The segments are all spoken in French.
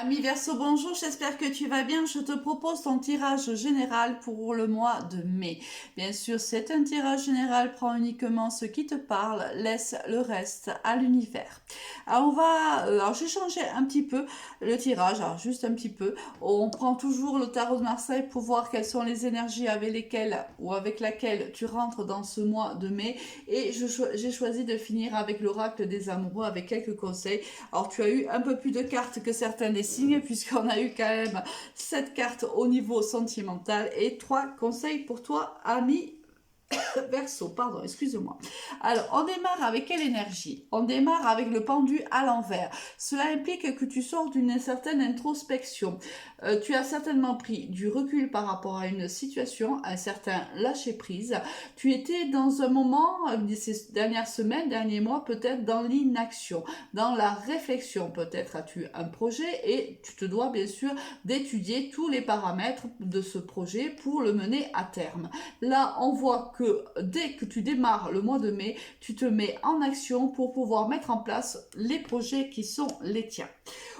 Ami Verseau, bonjour, j'espère que tu vas bien. Je te propose ton tirage général pour le mois de mai. Bien sûr, c'est un tirage général, prends uniquement ce qui te parle, laisse le reste à l'univers. Alors j'ai changé un petit peu le tirage, alors juste un petit peu. On prend toujours le tarot de Marseille pour voir quelles sont les énergies avec lesquelles ou avec laquelle tu rentres dans ce mois de mai. Et j'ai choisi de finir avec l'oracle des amoureux avec quelques conseils. Alors tu as eu un peu plus de cartes que certains des signes puisqu'on a eu quand même 7 cartes au niveau sentimental et 3 conseils pour toi, ami Verseau, pardon, excuse-moi. Alors, on démarre avec quelle énergie? On démarre avec le pendu à l'envers. Cela implique que tu sors d'une certaine introspection. Tu as certainement pris du recul par rapport à une situation, un certain lâcher-prise. Tu étais dans un moment, ces dernières semaines, derniers mois, peut-être dans l'inaction, dans la réflexion. Peut-être as-tu un projet et tu te dois bien sûr d'étudier tous les paramètres de ce projet pour le mener à terme. Là, on voit que dès que tu démarres le mois de mai, tu te mets en action pour pouvoir mettre en place les projets qui sont les tiens.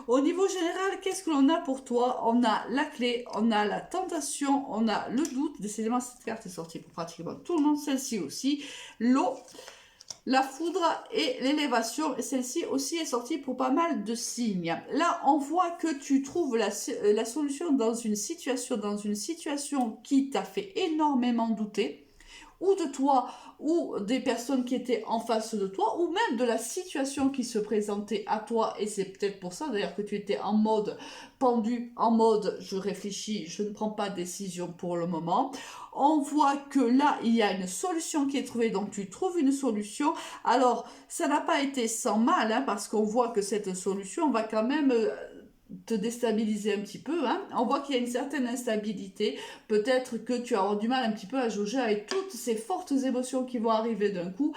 Au niveau général, qu'est-ce que l'on a pour toi? On a la clé, on a la tentation, on a le doute. Décidément, cette carte est sortie pour pratiquement tout le monde, celle-ci aussi. L'eau, la foudre et l'élévation, et celle-ci aussi est sortie pour pas mal de signes. Là, on voit que tu trouves la solution dans une situation qui t'a fait énormément douter, ou de toi, ou des personnes qui étaient en face de toi, ou même de la situation qui se présentait à toi, et c'est peut-être pour ça d'ailleurs que tu étais en mode pendu, en mode je réfléchis, je ne prends pas de décision pour le moment. On voit que là, il y a une solution qui est trouvée, donc tu trouves une solution. Alors, ça n'a pas été sans mal, hein, parce qu'on voit que cette solution va quand même te déstabiliser un petit peu, hein. On voit qu'il y a une certaine instabilité. Peut-être que tu as du mal un petit peu à jauger avec toutes ces fortes émotions qui vont arriver d'un coup.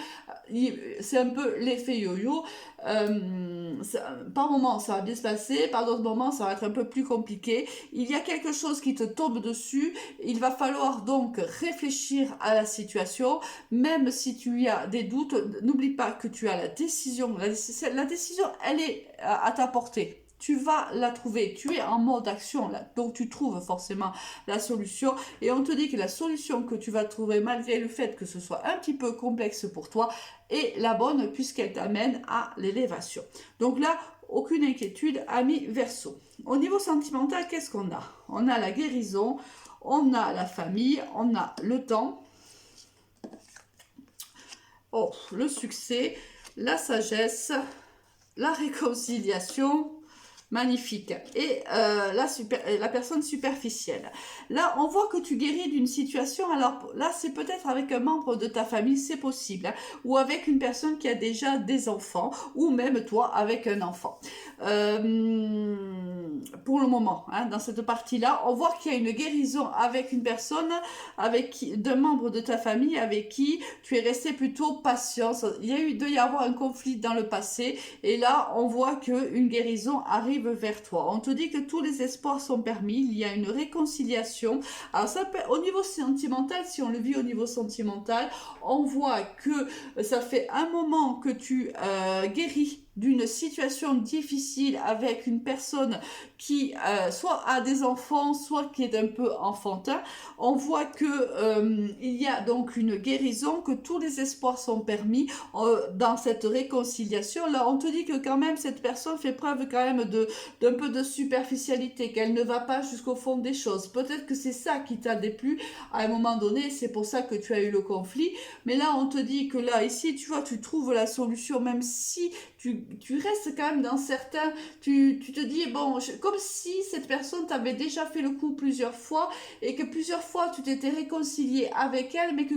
C'est un peu l'effet yo-yo. Par moments, ça va bien se passer. Par d'autres moments, ça va être un peu plus compliqué. Il y a quelque chose qui te tombe dessus. Il va falloir donc réfléchir à la situation. Même si tu as des doutes, n'oublie pas que tu as la décision. La décision, elle est à ta portée. Tu vas la trouver, tu es en mode action là, donc tu trouves forcément la solution et on te dit que la solution que tu vas trouver malgré le fait que ce soit un petit peu complexe pour toi est la bonne puisqu'elle t'amène à l'élévation. Donc là, aucune inquiétude, ami Verseau. Au niveau sentimental, qu'est-ce qu'on a? On a la guérison, on a la famille, on a le temps, oh, le succès, la sagesse, la réconciliation. Magnifique. Et la personne superficielle. Là, on voit que tu guéris d'une situation. Alors là, c'est peut-être avec un membre de ta famille, c'est possible. Hein, ou avec une personne qui a déjà des enfants. Ou même toi avec un enfant. Pour le moment, hein, dans cette partie-là, on voit qu'il y a une guérison avec une personne, d'un membre de ta famille avec qui tu es resté plutôt patient. Il doit y avoir un conflit dans le passé. Et là, on voit qu'une guérison arrive vers toi. On te dit que tous les espoirs sont permis, il y a une réconciliation. Alors ça peut, au niveau sentimental, si on le vit au niveau sentimental, on voit que ça fait un moment que tu guéris d'une situation difficile avec une personne qui soit a des enfants, soit qui est un peu enfantin. On voit que il y a donc une guérison, que tous les espoirs sont permis dans cette réconciliation. Là, on te dit que quand même cette personne fait preuve quand même d'un peu de superficialité, qu'elle ne va pas jusqu'au fond des choses. Peut-être que c'est ça qui t'a déplu à un moment donné, c'est pour ça que tu as eu le conflit. Mais là, on te dit que là, ici, tu vois, tu trouves la solution, même si tu restes quand même dans certains, tu te dis, bon, comme si cette personne t'avait déjà fait le coup plusieurs fois et que plusieurs fois tu t'étais réconcilié avec elle, mais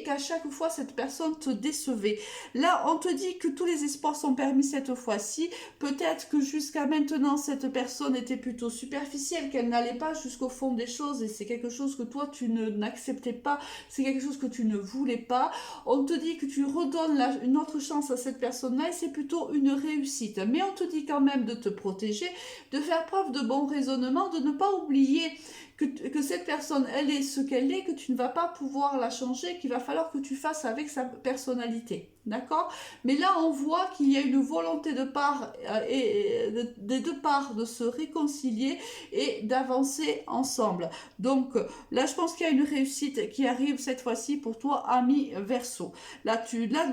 qu'à chaque fois cette personne te décevait. Là, on te dit que tous les espoirs sont permis cette fois-ci. Peut-être que jusqu'à maintenant, cette personne était plutôt superficielle, qu'elle n'allait pas jusqu'au fond des choses et c'est quelque chose que toi, tu n'acceptais pas, c'est quelque chose que tu ne voulais pas. On te dit que tu redonnes une autre chance à cette personne-là et c'est plutôt plutôt une réussite. Mais on te dit quand même de te protéger, de faire preuve de bon raisonnement, de ne pas oublier que cette personne, elle est ce qu'elle est, que tu ne vas pas pouvoir la changer, qu'il va falloir que tu fasses avec sa personnalité. D'accord? Mais là, on voit qu'il y a une volonté de part des deux parts de se réconcilier et d'avancer ensemble. Donc là, je pense qu'il y a une réussite qui arrive cette fois-ci pour toi, ami Verseau. Là,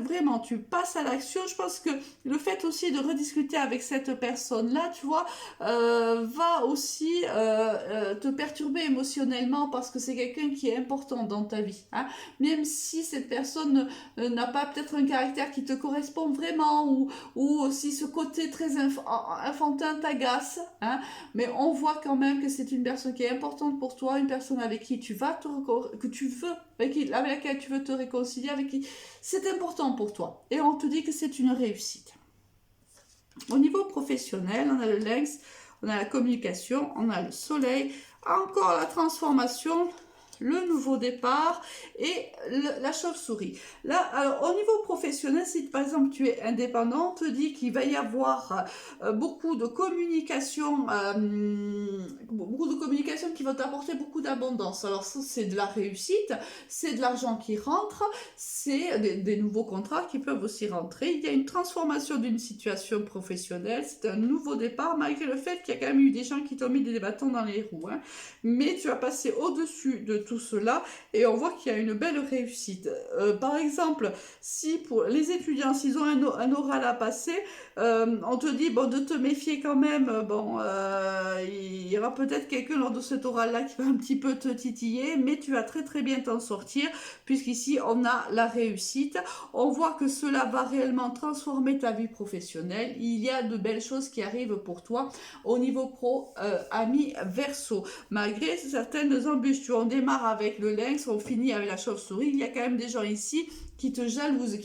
vraiment, tu passes à l'action. Je pense que le fait aussi de rediscuter avec cette personne-là, tu vois, va aussi te perturber émotionnellement parce que c'est quelqu'un qui est important dans ta vie. Hein? Même si cette personne n'a pas peut-être un caractère qui te correspond vraiment ou si ce côté très enfantin t'agace, hein, mais on voit quand même que c'est une personne qui est importante pour toi, une personne avec qui tu vas avec laquelle tu veux te réconcilier, avec qui c'est important pour toi et on te dit que c'est une réussite. Au niveau professionnel, on a le lynx, on a la communication, on a le soleil, encore la transformation, le nouveau départ et la chauve-souris. Là, alors au niveau professionnel, si par exemple tu es indépendant, on te dit qu'il va y avoir beaucoup de communication qui vont t'apporter beaucoup d'abondance. Alors ça, c'est de la réussite, c'est de l'argent qui rentre, c'est des nouveaux contrats qui peuvent aussi rentrer. Il y a une transformation d'une situation professionnelle, c'est un nouveau départ, malgré le fait qu'il y a quand même eu des gens qui t'ont mis des bâtons dans les roues. Hein. Mais tu vas passer au-dessus de tout cela et on voit qu'il y a une belle réussite. Par exemple, si pour les étudiants, s'ils ont un oral à passer, on te dit bon, de te méfier quand même, il y aura peut-être quelqu'un lors de cet oral-là qui va un petit peu te titiller, mais tu vas très très bien t'en sortir, puisqu'ici on a la réussite. On voit que cela va réellement transformer ta vie professionnelle. Il y a de belles choses qui arrivent pour toi au niveau pro, ami Verseau. Malgré certaines embûches, tu en démarres avec le lynx, on finit avec la chauve-souris, il y a quand même des gens ici qui te jalousent,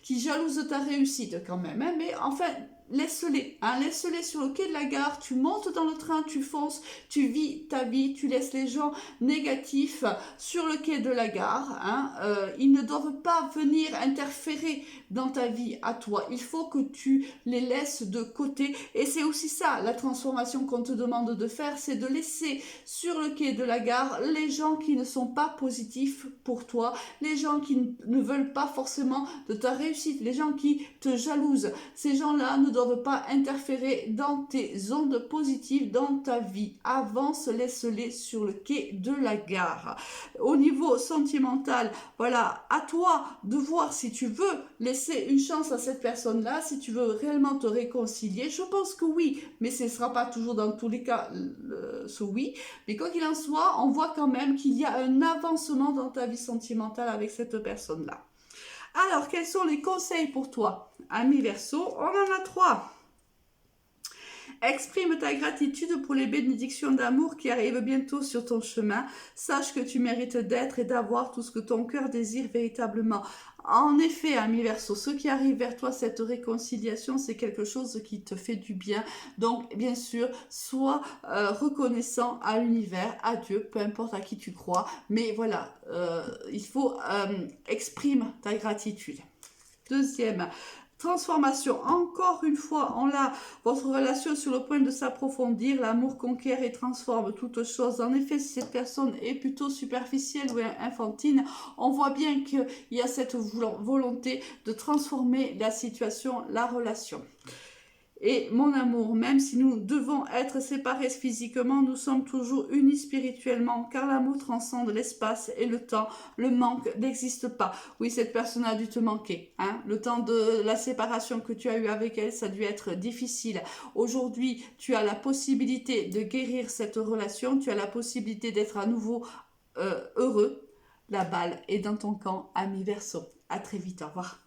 qui jalousent ta réussite quand même, hein, mais enfin, laisse-les, hein, laisse-les sur le quai de la gare, tu montes dans le train, tu fonces, tu vis ta vie, tu laisses les gens négatifs sur le quai de la gare, hein, ils ne doivent pas venir interférer dans ta vie à toi, il faut que tu les laisses de côté, et c'est aussi ça, la transformation qu'on te demande de faire, c'est de laisser sur le quai de la gare les gens qui ne sont pas positifs pour toi, les gens qui ne veulent pas forcément de ta réussite, les gens qui te jalousent, ces gens-là ne doivent pas interférer dans tes ondes positives, dans ta vie. Avance, laisse-les sur le quai de la gare. Au niveau sentimental, voilà, à toi de voir si tu veux laisser une chance à cette personne-là, si tu veux réellement te réconcilier. Je pense que oui, mais ce ne sera pas toujours dans tous les cas ce oui. Mais quoi qu'il en soit, on voit quand même qu'il y a un avancement dans ta vie sentimentale avec cette personne-là. Alors, quels sont les conseils pour toi, ami Verseau? On en a 3. Exprime ta gratitude pour les bénédictions d'amour qui arrivent bientôt sur ton chemin. Sache que tu mérites d'être et d'avoir tout ce que ton cœur désire véritablement. En effet, ami Verseau, ce qui arrive vers toi, cette réconciliation, c'est quelque chose qui te fait du bien. Donc, bien sûr, sois reconnaissant à l'univers, à Dieu, peu importe à qui tu crois. Mais voilà, il faut exprimer ta gratitude. Deuxième, transformation, encore une fois, on a votre relation sur le point de s'approfondir, l'amour conquiert et transforme toute chose. En effet, si cette personne est plutôt superficielle ou infantile, on voit bien qu'il y a cette volonté de transformer la situation, la relation. Et mon amour, même si nous devons être séparés physiquement, nous sommes toujours unis spirituellement, car l'amour transcende l'espace et le temps. Le manque n'existe pas. Oui, cette personne a dû te manquer. Hein? Le temps de la séparation que tu as eu avec elle, ça a dû être difficile. Aujourd'hui, tu as la possibilité de guérir cette relation, tu as la possibilité d'être à nouveau heureux. La balle est dans ton camp, ami Verseau. À très vite, au revoir.